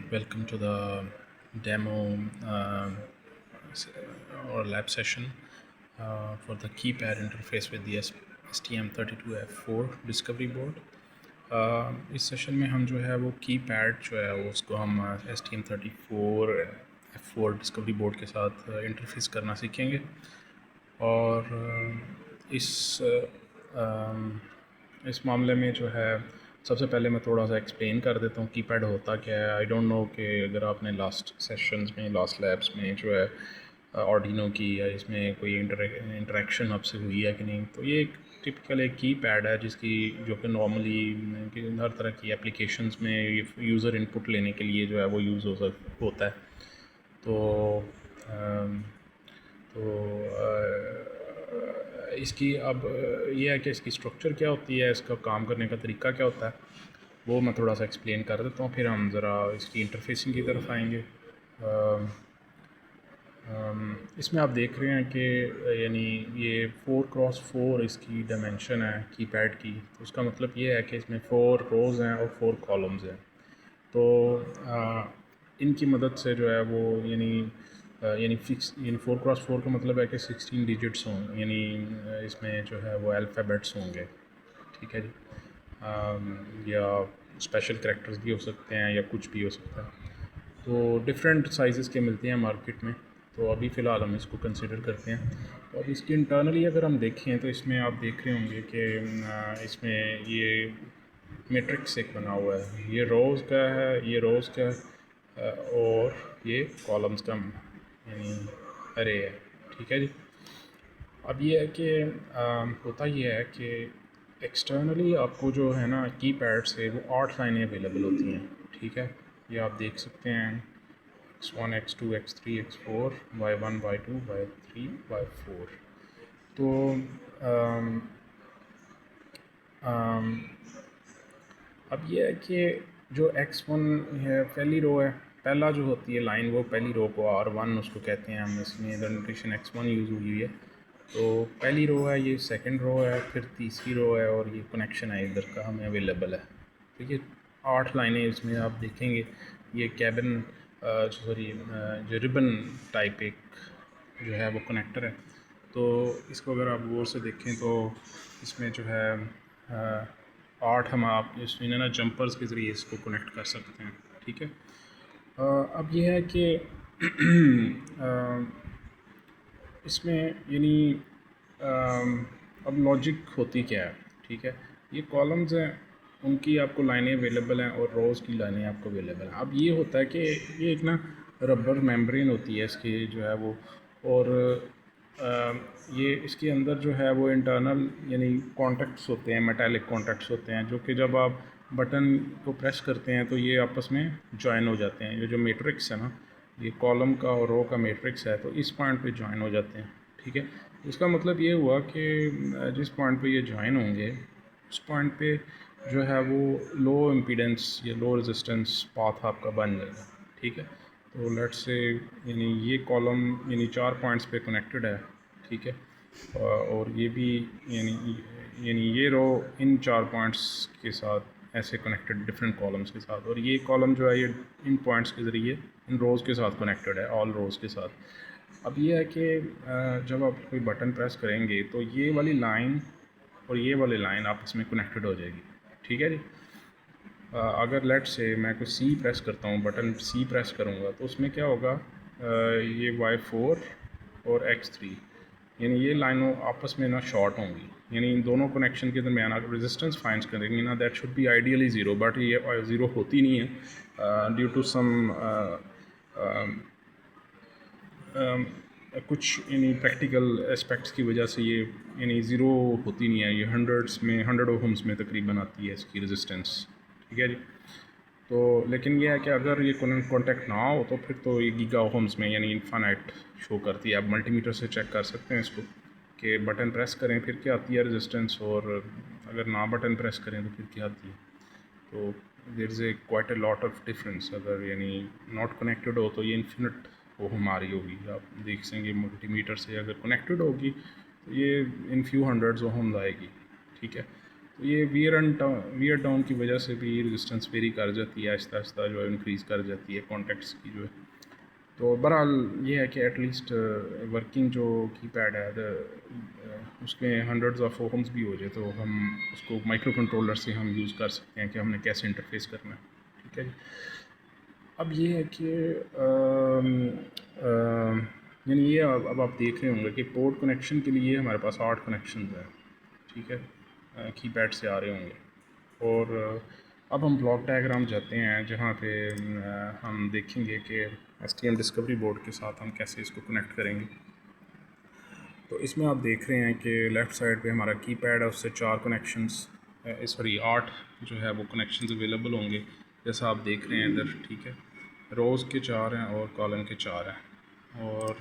Welcome to the demo or lab session for the keypad interface with the STM32F4 discovery board. इस session में हम जो है वो कीपैड जो है वो उसको हम STM34F4 डिस्कवरी बोर्ड के साथ इंटरफेस करना सीखेंगे। और इस मामले में जो है सबसे पहले मैं थोड़ा सा एक्सप्लेन कर देता हूँ कीपैड होता क्या है। आई डोंट नो कि अगर आपने लास्ट सेशंस में लास्ट लैब्स में जो है ऑर्डिनो की या इसमें कोई इंटरेक्शन आपसे हुई है कि नहीं। तो ये एक टिपिकल एक कीपैड है जिसकी जो कि नॉर्मली हर तरह की एप्लीकेशंस में यूज़र इनपुट लेने के लिए जो है वो यूज़ होता है। तो अम, इसकी अब ये है कि इसकी स्ट्रक्चर क्या होती है, इसका काम करने का तरीका क्या होता है, वो मैं थोड़ा सा एक्सप्लेन कर देता हूँ, फिर हम ज़रा इसकी इंटरफेसिंग की तरफ आएंगे। इसमें आप देख रहे हैं कि यानी ये 4x4 इसकी डायमेंशन है कीपैड की। तो उसका मतलब ये है कि इसमें 4 रोज़ हैं और 4 कॉलम्स हैं। तो इनकी मदद से जो है वो यानी 4x4 का मतलब है कि 16 डिजिट्स हों, यानी इसमें जो है वो अल्फ़ाबेट्स होंगे। ठीक है जी। या स्पेशल करैक्टर्स भी हो सकते हैं या कुछ भी हो सकता है। तो डिफरेंट साइज़ के मिलते हैं मार्केट में। तो अभी फ़िलहाल हम इसको कंसिडर करते हैं। तो अब इसकी इंटरनली अगर हम देखें तो इसमें आप देख रहे होंगे कि इसमें ये मैट्रिक्स एक बना हुआ है, ये रोज़ का है, ये रोज़ का और ये कॉलम्स का यानी अरे है। ठीक है जी। अब ये है कि होता ये है कि एक्सटर्नली आपको जो है ना कीपैड से वो 8 लाइनें अवेलेबल होती हैं। ठीक है, ये आप देख सकते हैं x1 x2 x3 x4 y1 y2 y3 y4। तो आम, आम, अब ये है कि जो x1 है पहली रो है, पहला जो होती है लाइन वो पहली रो को R1 उसको कहते हैं हम, इसमें इधर नोटेशन x1 यूज़ हुई है। तो पहली रो है, ये सेकंड रो है, फिर तीसरी रो है और ये कनेक्शन है इधर का हमें अवेलेबल है। तो ये 8 लाइनें इसमें आप देखेंगे। ये कैबिन सॉरी जो रिबन टाइप एक जो है वो कनेक्टर है। तो इसको अगर आप गौर से देखें तो इसमें जो है 8 हम आप इसमें ना जंपर्स के ज़रिए इसको कनेक्ट कर सकते हैं। ठीक है। अब ये है कि इसमें यानी अब लॉजिक होती क्या है। ठीक है, ये कॉलम्स हैं, उनकी आपको लाइनें अवेलेबल हैं और रोज़ की लाइनें आपको अवेलेबल हैं। अब ये होता है कि ये एक ना रबर मेम्ब्रेन होती है इसकी जो है वो, और ये इसके अंदर जो है वो इंटरनल यानी कॉन्टैक्ट्स होते हैं, मेटालिक कॉन्टैक्ट्स होते हैं, जो कि जब आप बटन को प्रेस करते हैं तो ये आपस में जॉइन हो जाते हैं। ये जो मैट्रिक्स है ना, ये कॉलम का और रो का मैट्रिक्स है, तो इस पॉइंट पे जॉइन हो जाते हैं। ठीक है, इसका मतलब ये हुआ कि जिस पॉइंट पे ये जॉइन होंगे उस पॉइंट पे जो है वो लो इम्पीडेंस या लो रेजिस्टेंस पाथ आपका बन जाएगा। ठीक है, तो लेट्स से यानी ये कॉलम यानी 4 पॉइंट्स पे कनेक्टेड है। ठीक है, और ये भी यानी यानी ये रो इन 4 पॉइंट्स के साथ ऐसे कनेक्टेड डिफरेंट कॉलम्स के साथ, और ये कॉलम जो है ये इन पॉइंट्स के ज़रिए इन रोज़ के साथ कनेक्टेड है, ऑल रोज़ के साथ। अब ये है कि जब आप कोई बटन प्रेस करेंगे तो ये वाली लाइन और ये वाली लाइन आपस में कनेक्टेड हो जाएगी। ठीक है जी। अगर लेट से मैं कोई सी प्रेस करता हूँ, बटन सी प्रेस करूँगा तो उसमें क्या होगा, ये y4 और x3 यानी ये लाइनों आपस में ना शॉर्ट होंगी, यानी इन दोनों कनेक्शन के दरमियान अगर रेजिस्टेंस फाइंड करेंगे ना, that should be ideally zero, but ये ज़ीरो होती नहीं है ड्यू टू सम कुछ यानी प्रैक्टिकल एस्पेक्ट्स की वजह से ये यानी ज़ीरो होती नहीं है। ये हंड्रेड्स में 100 ओहम्स में तकरीबन आती है इसकी रेजिस्टेंस। ठीक है जी। तो लेकिन ये है कि अगर ये कॉन्टैक्ट ना हो तो फिर तो ये गीगा ओहम्स में यानी इन्फानाइट शो करती है। आप मल्टीमीटर से चेक कर सकते हैं इसको कि बटन प्रेस करें फिर क्या आती है रेजिस्टेंस, और अगर ना बटन प्रेस करें तो फिर क्या आती है। तो there is a quite a lot of difference. अगर यानी नॉट कनेक्टेड हो तो ये इन्फिनिट वो हमारी होगी, आप देख सकेंगे मल्टीमीटर से। अगर कनेक्टेड होगी तो ये इन फ्यू हंड्रेड्स ओहम्स आएगी। ठीक है, तो ये वियर डाउन की वजह से भी रेजिस्टेंस वेरी कर जाती है, आहिस्ता आहिस्ता जो है इंक्रीज़ कर जाती है कॉन्टैक्ट्स की जो है। तो बहरहाल ये है कि एटलीस्ट वर्किंग जो कीपैड है उसके हंड्रेड्स ऑफ ओम्स भी हो जाए तो हम उसको माइक्रो कंट्रोलर से हम यूज़ कर सकते हैं कि हमने कैसे इंटरफेस करना है। ठीक है जी। अब ये है कि यानी ये अब आप देख रहे होंगे कि पोर्ट कनेक्शन के लिए हमारे पास 8 कनेक्शन हैं। ठीक है, कीपैड से आ रहे होंगे। और अब हम ब्लॉक डायग्राम जाते हैं जहाँ पे हम देखेंगे कि STM डिस्कवरी बोर्ड के साथ हम कैसे इसको कनेक्ट करेंगे। तो इसमें आप देख रहे हैं कि लेफ़्ट साइड पे हमारा कीपैड है, उससे 4 कनेक्शंस सॉरी 8 जो है वो कनेक्शंस अवेलेबल होंगे जैसा आप देख रहे हैं इधर। ठीक है, रोज़ के 4 हैं और कॉलम के 4 हैं। और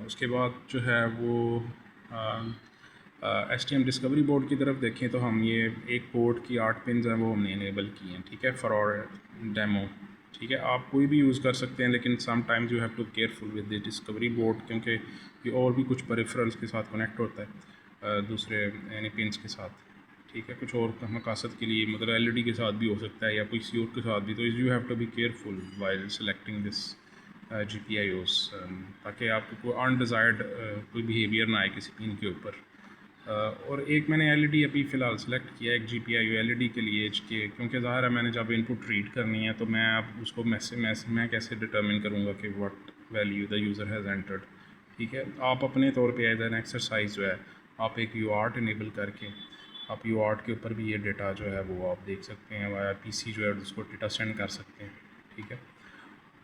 उसके बाद जो है वो STM डिस्कवरी बोर्ड की तरफ देखें तो हम ये एक पोर्ट की 8 पिन्स हैं वो हमने इनेबल की हैं। ठीक है, फॉर और डेमो। ठीक है, आप कोई भी यूज़ कर सकते हैं लेकिन sometimes you have to careful with the discovery board क्योंकि ये और भी कुछ पेरिफेरल्स के साथ कनेक्ट होता है दूसरे यानी पिन्स के साथ। ठीक है, कुछ और मकासद के लिए मतलब LED के साथ भी हो सकता है या किसी और के साथ भी। तो you have to be careful while selecting this GPIOs ताकि आपको कोई अनडिज़ायर्ड कोई बिहेवियर ना आए किसी पिन के ऊपर। और एक मैंने LED अभी फ़िलहाल सेलेक्ट किया एक GPIO LED के लिए के क्योंकि ज़ाहिर है मैंने जब इनपुट रीड करनी है तो मैं अब उसको मैं कैसे डिटर्मिन करूँगा कि what value the user has entered. ठीक है, आप अपने तौर पे एज एन एक्सरसाइज जो है आप एक UART इनेबल करके आप UART के ऊपर भी ये डेटा जो है वो आप देख सकते हैं वाया PC जो है उसको डेटा सेंड कर सकते हैं। ठीक है,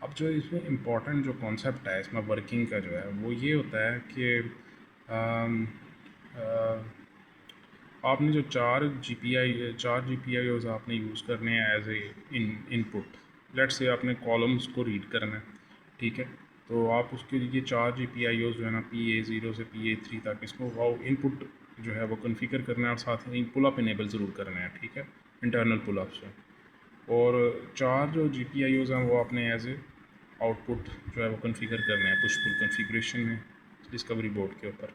अब जो इसमें इम्पॉर्टेंट जो कॉन्सेप्ट है इसमें वर्किंग का जो है वो ये होता है कि आपने जो 4 GPIOs आपने यूज़ करने हैं as a input. Let's say आपने कॉलम्स को रीड करना है। ठीक है, तो आप उसके लिए 4 GPIOs जो है ना PA0 से PA3 तक इसको वो इनपुट जो है वो कन्फिगर करना है और साथ ही पुल अप इनेबल ज़रूर करना है। ठीक है, इंटरनल पुल अप से। और 4 जो GPIOs हैं वो आपने एज ए आउटपुट जो है वो कन्फिगर करना है पुश पुल कन्फिग्रेशन में डिस्कवरी बोर्ड के ऊपर।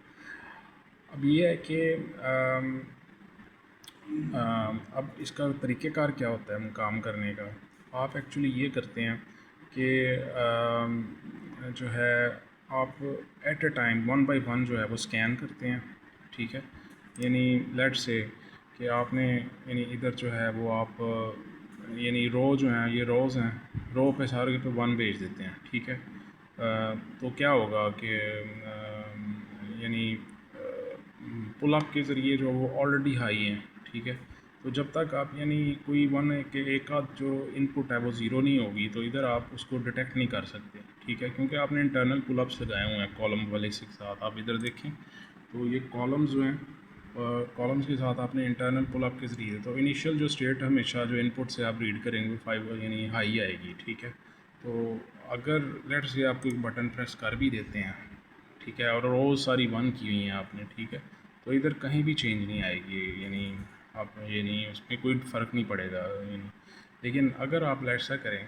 अब ये है कि अब इसका तरीक़ेकार क्या होता है काम करने का। आप एक्चुअली ये करते हैं कि जो है आप एट अ टाइम 1 बाय 1 जो है वो स्कैन करते हैं। ठीक है, यानी लेट्स से कि आपने यानी इधर जो है वो आप यानी रो जो हैं ये रोज़ हैं, रो पे सारे पे 1 भेज देते हैं। ठीक है, तो क्या होगा कि यानी पुल अप के ज़रिए जो वो ऑलरेडी हाई हैं। ठीक है, तो जब तक आप यानी कोई एक आध जो इनपुट है वो ज़ीरो नहीं होगी तो इधर आप उसको डिटेक्ट नहीं कर सकते। ठीक है, क्योंकि आपने इंटरनल पुल अप्स लगाए हुए हैं कॉलम वाले के साथ। आप इधर देखें तो ये कॉलम्स जो हैं कॉलम्स के साथ आपने इंटरनल पुल अप के ज़रिए तो इनिशियल जो स्टेट हमेशा जो इनपुट से आप रीड करेंगे 5 यानी हाई आएगी। ठीक है, तो अगर लेट्स से आप कोई बटन प्रेस कर भी देते हैं, ठीक है, और रोज़ सारी 1 की हुई हैं आपने, ठीक है, तो इधर कहीं भी चेंज नहीं आएगी यानी आप यानी उसमें कोई फ़र्क नहीं पड़ेगा यानी। लेकिन अगर आप ऐसा करें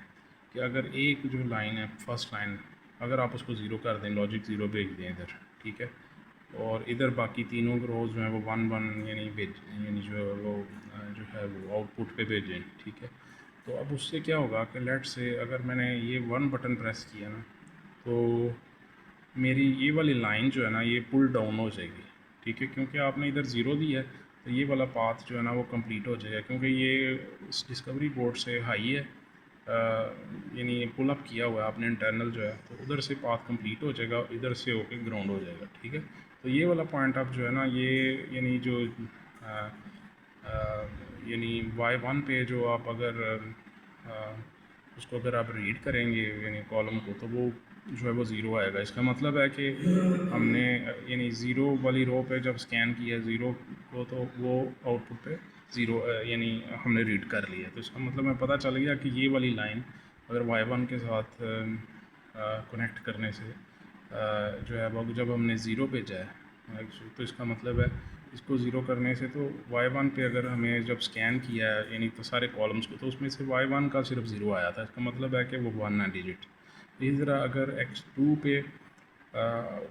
कि अगर एक जो लाइन है फर्स्ट लाइन अगर आप उसको ज़ीरो कर दें, लॉजिक ज़ीरो भेज दें इधर। ठीक है, और इधर बाकी तीनों रोज़ जो हैं वो 1 1 यानी यानी जो है वो आउटपुट पे भेजें। ठीक है, तो अब उससे क्या होगा कि लेट से अगर मैंने ये 1 बटन प्रेस किया ना तो मेरी ये वाली लाइन जो है ना ये पुल डाउन हो जाएगी। ठीक है, क्योंकि आपने इधर ज़ीरो दी है तो ये वाला पाथ जो है ना वो कंप्लीट हो जाएगा क्योंकि ये इस डिस्कवरी बोर्ड से हाई है यानी पुल अप किया हुआ है आपने इंटरनल जो है, तो उधर से पाथ कंप्लीट हो जाएगा, इधर से होके ग्राउंड हो जाएगा। ठीक है, तो ये वाला पॉइंट आप जो है ना ये यानी जो यानी Y1 पे जो आप अगर उसको अगर आप रीड करेंगे यानी कॉलम को तो वो जो है वो ज़ीरो आएगा। इसका मतलब है कि हमने यानी ज़ीरो वाली रो पे जब स्कैन किया ज़ीरो को तो वो आउटपुट पे ज़ीरो यानी हमने रीड कर लिया। तो इसका मतलब हमें पता चल गया कि ये वाली लाइन अगर Y1 के साथ कनेक्ट करने से जो है वो जब हमने ज़ीरो भेजा है तो इसका मतलब है इसको ज़ीरो करने से तो Y1 पे अगर हमें जब स्कैन किया है यानी तो सारे कॉलम्स को तो उसमें से Y1 का सिर्फ ज़ीरो आया था। इसका मतलब है कि वो 1 है डिजिट। इसी तरह अगर X2 पे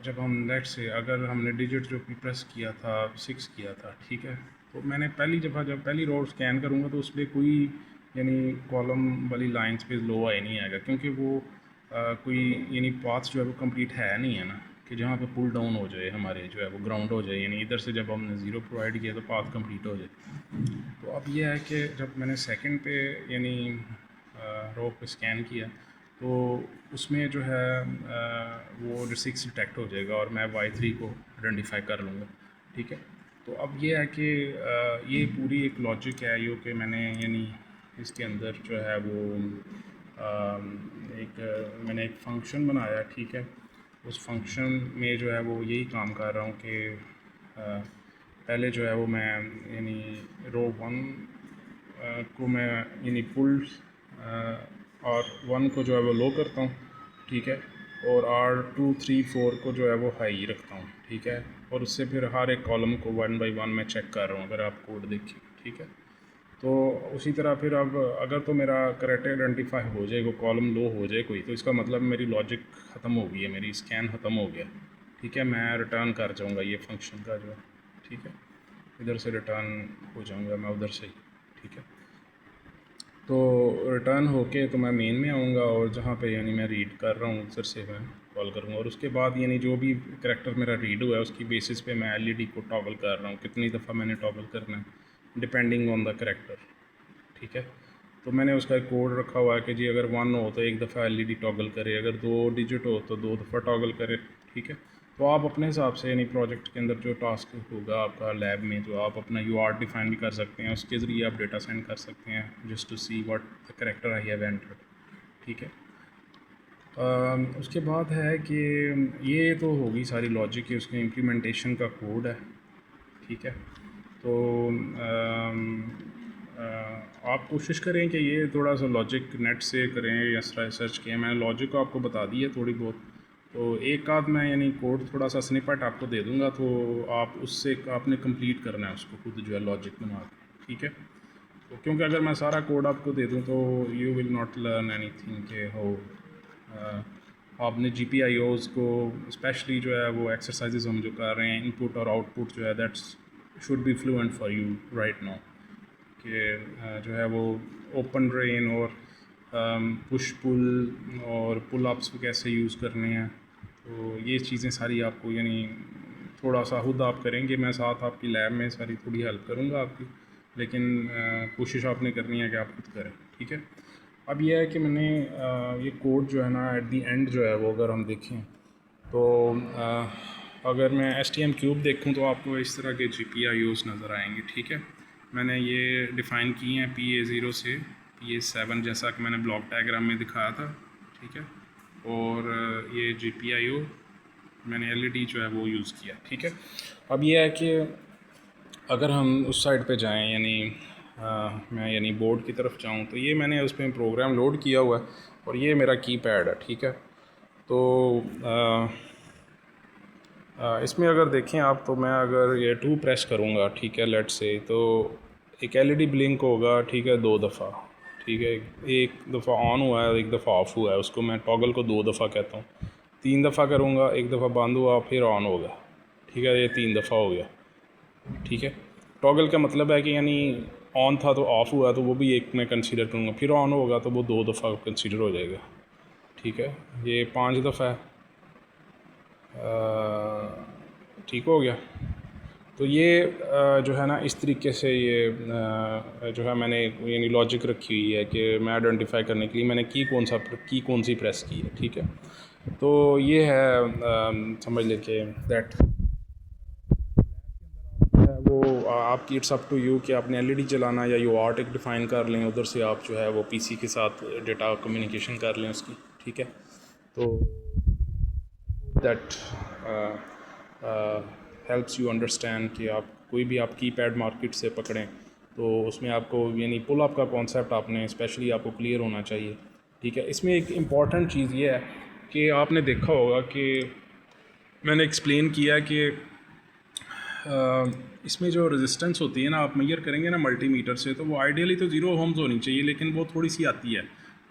जब हम नेट से अगर हमने डिजिट जो भी प्रेस किया था 6 किया था, ठीक है, तो मैंने पहली दफ़ा जब पहली रो स्कैन करूँगा तो उस पर कोई यानी कॉलम वाली लाइंस पे लो आई नहीं आएगा, क्योंकि वो कोई यानी पाथ जो है वो कंप्लीट है नहीं है ना, कि जहाँ पे पुल डाउन हो जाए हमारे जो है वो ग्राउंड हो जाए, यानी इधर से जब हमने ज़ीरो प्रोवाइड किया तो पाथ कंप्लीट हो जाए। तो अब ये है कि जब मैंने सेकंड पे यानी रो पे स्कैन किया तो उसमें जो है वो 6 डिटेक्ट हो जाएगा और मैं Y3 को आइडेंटिफाई कर लूँगा, ठीक है। तो अब ये है कि ये पूरी एक लॉजिक है यो कि मैंने यानी इसके अंदर जो है वो मैंने एक फ़ंक्शन बनाया, ठीक है। उस फंक्शन में जो है वो यही काम कर रहा हूँ कि पहले जो है वो मैं यानी रो 1 को मैं यानी पुल और 1 को जो है वो लो करता हूँ, ठीक है, और R2 3 4 को जो है वो हाई रखता हूँ, ठीक है, और उससे फिर हर एक कॉलम को 1 बाई 1 मैं चेक कर रहा हूँ, अगर आप कोड देखिए, ठीक है। तो उसी तरह फिर अब अगर तो मेरा करेक्ट आइडेंटिफाई हो जाए, वो कॉलम लो हो जाए कोई, तो इसका मतलब मेरी लॉजिक ख़त्म हो गई है, मेरी स्कैन ख़त्म हो गया, ठीक है। मैं रिटर्न कर जाऊँगा ये फंक्शन का जो है, ठीक है, इधर से रिटर्न हो जाऊँगा मैं उधर से ही, ठीक है। तो रिटर्न होके तो मैं मेन में आऊँगा और जहाँ पे यानी मैं रीड कर रहा हूँ उधर से मैं कॉल करूँगा, और उसके बाद यानी जो भी करैक्टर मेरा रीड हुआ है उसकी बेसिस पे मैं एलईडी को टॉगल कर रहा हूँ, कितनी दफ़ा मैंने टॉगल करना है डिपेंडिंग ऑन द करैक्टर, ठीक है। तो मैंने उसका एक कोड रखा हुआ है कि जी अगर 1 हो तो एक दफ़ा एलईडी टॉगल करे, अगर 2 डिजिट हो तो 2 दफ़ा टॉगल करे, ठीक है। तो आप अपने हिसाब से यानी प्रोजेक्ट के अंदर जो टास्क होगा आपका लैब में, तो आप अपना यूआर्ट डिफाइन भी कर सकते हैं, उसके ज़रिए आप डेटा सेंड कर सकते हैं just to see what the character I have entered, ठीक है। उसके बाद है कि ये तो होगी सारी लॉजिक की, उसके इम्प्लीमेंटेशन का कोड है, ठीक है। तो आप कोशिश करें कि ये थोड़ा सा लॉजिक नेट से करें या सर्च किए, मैंने लॉजिक को आपको बता दी है थोड़ी बहुत, तो एक आध मैं यानी कोड थोड़ा सा स्निपेट आपको दे दूंगा, तो आप उससे आपने कंप्लीट करना है उसको खुद जो है लॉजिक बना के, ठीक है। तो क्योंकि अगर मैं सारा कोड आपको दे दूं तो you will not learn anything के हो आपने GPIOs को स्पेशली जो है वो एक्सरसाइजेज हम जो कर रहे हैं इनपुट और आउटपुट जो है that's should be fluent for you right now, कि जो है वो ओपन ड्रेन और पुश पुल और पुल अप्स कैसे यूज़ करने हैं, तो ये चीज़ें सारी आपको यानी थोड़ा सा खुद आप करेंगे, मैं साथ आपकी लैब में सारी थोड़ी हेल्प करूँगा आपकी, लेकिन कोशिश आपने करनी है कि आप खुद करें, ठीक है। अब यह है कि मैंने ये कोड जो है ना एट दी एंड जो है वो अगर हम देखें तो अगर मैं STM क्यूब देखूं तो आपको इस तरह के GPIOs नज़र आएंगे, ठीक है। मैंने ये डिफ़ाइन किए हैं PA0 से PA7 जैसा कि मैंने ब्लॉक डायग्राम में दिखाया था, ठीक है, और ये GPIO मैंने LED जो है वो यूज़ किया, ठीक है। अब ये है कि अगर हम उस साइड पे जाएं यानी मैं यानी बोर्ड की तरफ जाऊं तो ये मैंने उस पर प्रोग्राम लोड किया हुआ है और ये मेरा कीपैड है, ठीक है। तो इसमें अगर देखें आप तो मैं अगर ये 2 प्रेस करूँगा, ठीक है, लेट से, तो एक LED ब्लिंक होगा, ठीक है, 2 दफ़ा, ठीक है, एक दफ़ा ऑन हुआ है एक दफ़ा ऑफ़ हुआ है, उसको मैं टॉगल को 2 दफ़ा कहता हूँ। 3 दफ़ा करूँगा, एक दफ़ा बंद हुआ फिर ऑन होगा, ठीक है, ये 3 दफ़ा हो गया, ठीक है। टॉगल का मतलब है कि यानी ऑन था तो ऑफ़ हुआ तो वो भी एक मैं कंसीडर करूँगा, फिर ऑन होगा तो वो 2 दफ़ा कंसीडर हो जाएगा, ठीक है। ये 5 दफ़ा है, ठीक हो गया। तो ये जो है ना इस तरीके से ये जो है मैंने यानी लॉजिक रखी हुई है कि मैं आइडेंटिफाई करने के लिए मैंने की कौन सी प्रेस की है, ठीक है। तो ये है समझ लें कि दैट वो आपकी इट्स अप टू यू कि आपने LED चलाना या UART एक डिफ़ाइन कर लें, उधर से आप जो है वो PC के साथ डेटा कम्युनिकेशन कर लें उसकी, ठीक है। तो दैट हेल्प्स यू अंडरस्टैंड कि आप कोई भी आप कीपैड मार्केट से पकड़ें तो उसमें आपको यानी पुल अप का कॉन्सेप्ट आपने स्पेशली आपको क्लियर होना चाहिए, ठीक है। इसमें एक इम्पॉर्टेंट चीज़ ये है कि आपने देखा होगा कि मैंने एक्सप्लेन किया कि इसमें जो रेजिस्टेंस होती है ना आप मेजर करेंगे ना मल्टीमीटर से, तो वो आइडियली तो 0 ओम्स होनी चाहिए, लेकिन वो थोड़ी सी आती है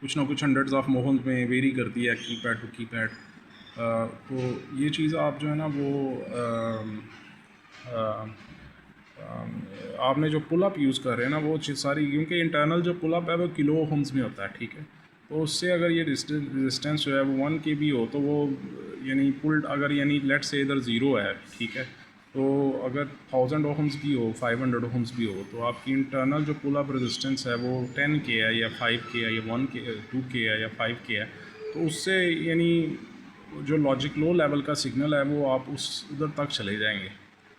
कुछ ना कुछ हंड्रेड्स ऑफ मोहम्स में वेरी करती है कीपैड टू कीपैड। तो ये चीज़ आप जो है ना वो आपने जो पुल अप यूज़ कर रहे हैं ना वो सारी, क्योंकि इंटरनल जो पुल अप है वो किलो ओम्स में होता है, ठीक है। तो उससे अगर ये रेजिस्टेंस जो है वो 1 kb हो तो वो यानी पुल्ड अगर यानी लेट से इधर ज़ीरो है, ठीक है, तो अगर 1000 ओम्स भी हो 500 ओम्स भी हो तो आपकी इंटरनल जो पुल अप रेजिस्टेंस है वो 10k है या 5k है या 1k 2k है या 5k है, तो उससे यानी जो लॉजिक लो लेवल का सिग्नल है वो आप उस उधर तक चले जाएंगे,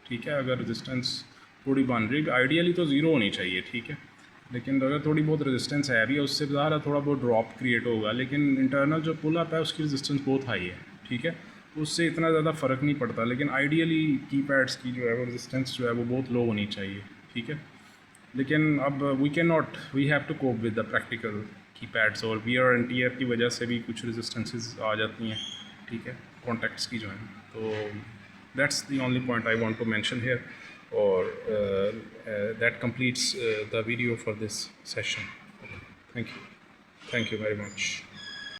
ठीक है। अगर रेजिस्टेंस थोड़ी बन रही, आइडियली तो ज़ीरो होनी चाहिए, ठीक है, लेकिन अगर थोड़ी बहुत रेजिस्टेंस है भी उससे ज़्यादा थोड़ा बहुत ड्रॉप क्रिएट होगा, लेकिन इंटरनल जो पुल अप है उसकी रेजिस्टेंस बहुत हाई है, ठीक है, तो उससे इतना ज़्यादा फ़र्क नहीं पड़ता। लेकिन आइडियली कीपैड्स की जो है वो रेजिस्टेंस जो है वो बहुत लो होनी चाहिए, ठीक है। लेकिन अब we can not, we have to cope with the practical keypads, और वियर एंड टीयर की वजह से भी कुछ रेजिस्टेंसेस आ जाती हैं, ठीक है, कॉन्टैक्ट्स की जो है। तो that's the only point I want to mention here, or that completes the video for this session. Thank you very much.